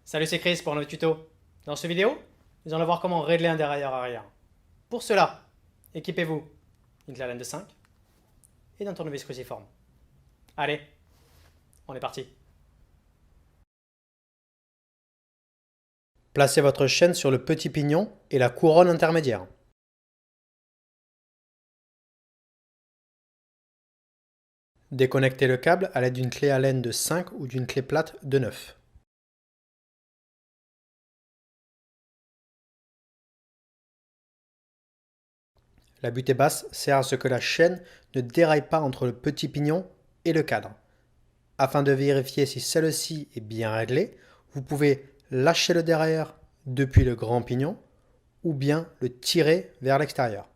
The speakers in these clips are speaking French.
Salut, c'est Chris pour un nouveau tuto. Dans cette vidéo, nous allons voir comment régler un dérailleur arrière. Pour cela, équipez-vous d'une clé Allen de 5 et d'un tournevis cruciforme. Allez, on est parti. Placez votre chaîne sur le petit pignon et la couronne intermédiaire. Déconnectez le câble à l'aide d'une clé Allen de 5 ou d'une clé plate de 9. La butée basse sert à ce que la chaîne ne déraille pas entre le petit pignon et le cadre. Afin de vérifier si celle-ci est bien réglée, vous pouvez lâcher le dérailleur depuis le grand pignon ou bien le tirer vers l'extérieur.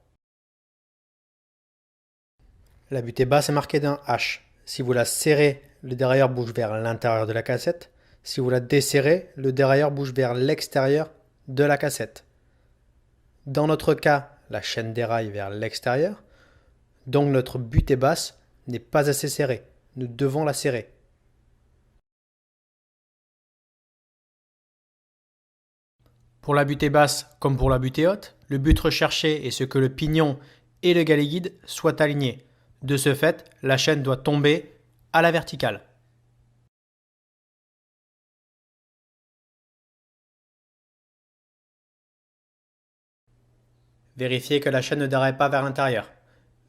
La butée basse est marquée d'un H. Si vous la serrez, le dérailleur bouge vers l'intérieur de la cassette. Si vous la desserrez, le dérailleur bouge vers l'extérieur de la cassette. Dans notre cas, la chaîne déraille vers l'extérieur, donc notre butée basse n'est pas assez serrée. Nous devons la serrer. Pour la butée basse comme pour la butée haute, le but recherché est ce que le pignon et le galet guide soient alignés. De ce fait, la chaîne doit tomber à la verticale. Vérifiez que la chaîne ne déraille pas vers l'intérieur.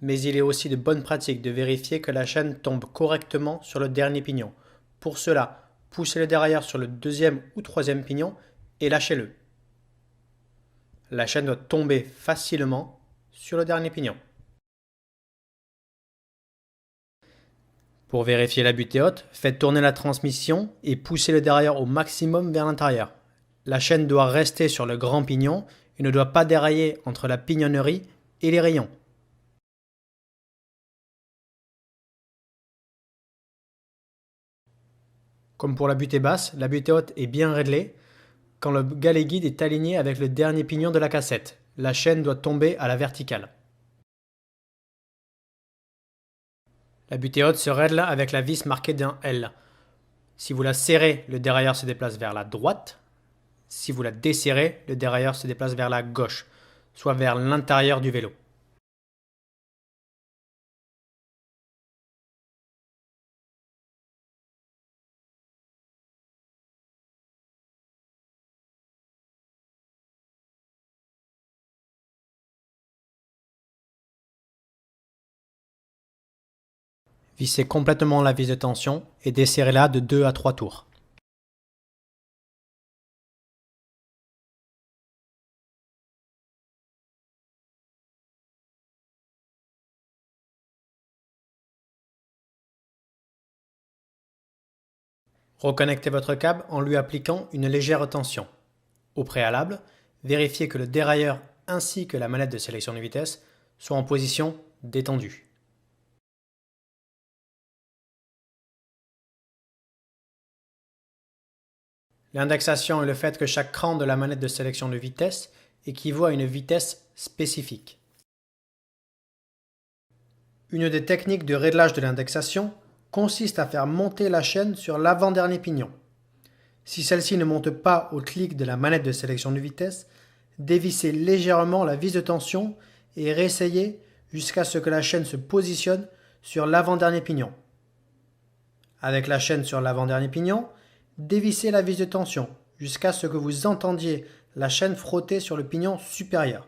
Mais il est aussi de bonne pratique de vérifier que la chaîne tombe correctement sur le dernier pignon. Pour cela, poussez le dérailleur sur le deuxième ou troisième pignon et lâchez-le. La chaîne doit tomber facilement sur le dernier pignon. Pour vérifier la butée haute, faites tourner la transmission et poussez le dérailleur au maximum vers l'intérieur. La chaîne doit rester sur le grand pignon et ne doit pas dérailler entre la pignonnerie et les rayons. Comme pour la butée basse, la butée haute est bien réglée quand le galet guide est aligné avec le dernier pignon de la cassette. La chaîne doit tomber à la verticale. La butée haute se règle avec la vis marquée d'un L. Si vous la serrez, le dérailleur se déplace vers la droite. Si vous la desserrez, le dérailleur se déplace vers la gauche, soit vers l'intérieur du vélo. Vissez complètement la vis de tension et desserrez-la de 2 à 3 tours. Reconnectez votre câble en lui appliquant une légère tension. Au préalable, vérifiez que le dérailleur ainsi que la manette de sélection de vitesse soient en position détendue. L'indexation est le fait que chaque cran de la manette de sélection de vitesse équivaut à une vitesse spécifique. Une des techniques de réglage de l'indexation consiste à faire monter la chaîne sur l'avant-dernier pignon. Si celle-ci ne monte pas au clic de la manette de sélection de vitesse, dévissez légèrement la vis de tension et réessayez jusqu'à ce que la chaîne se positionne sur l'avant-dernier pignon. Avec la chaîne sur l'avant-dernier pignon, dévissez la vis de tension jusqu'à ce que vous entendiez la chaîne frotter sur le pignon supérieur.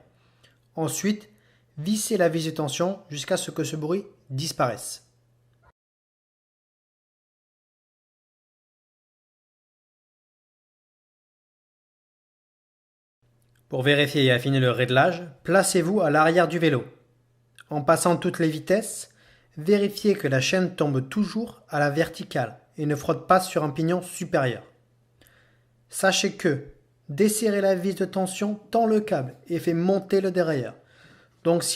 Ensuite, vissez la vis de tension jusqu'à ce que ce bruit disparaisse. Pour vérifier et affiner le réglage, placez-vous à l'arrière du vélo. En passant toutes les vitesses, vérifiez que la chaîne tombe toujours à la verticale et ne frotte pas sur un pignon supérieur. Sachez que desserrer la vis de tension tend le câble et fait monter le dérailleur. Donc si